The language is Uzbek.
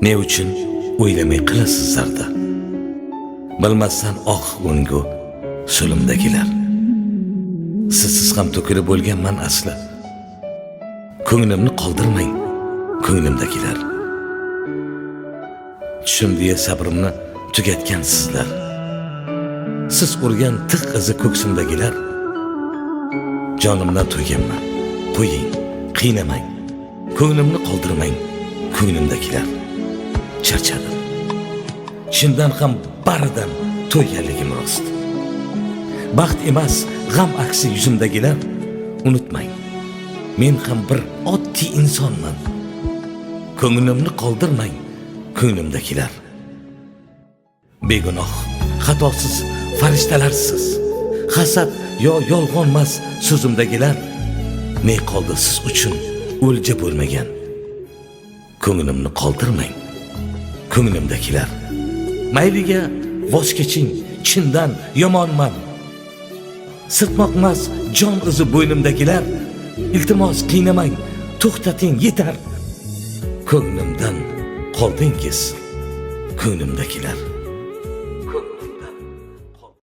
Ne uchun o'ylamay qilasizlarda? Bilmasdan oq o'ngu so'limdagilar. Sizsiz ham to'kilib bo'lganman asli. Ko'nglimni qoldirmang, ko'nglimdagilar. Tushim deya sabrimni tugatgansizlar. Siz urgan tiq izi ko'ksimdagilar. Jonimdan to'yganman. Qo'ying, qiynamang. Ko'nglimni qoldirmang, ko'nglimdagilar. Charchadim. Chindan ham baridan to'yganligim rost. Baxt emas, g'am aksi yuzimdagilar. Unutmang, men ham bir oddiy insonman. Ko'nglimni qoldirmang, ko'nglimdagilar. Begunoh, xatosiz farishtalarsiz. Hasad yo yolg'onmas so'zimdagilar. Ne qoldi siz uchun o'lja bo'lmagan. Ko'nglimni qoldirmang, ko'nglimdagilar. Mayliga voz keching, chindan yomonman. Sirtmoqmas jon izi bo'ynimdagilar. Iltimos qiynamang, to'xtating, yetar. Ko'nglimdan qoldingiz, ko'nglimdagilar.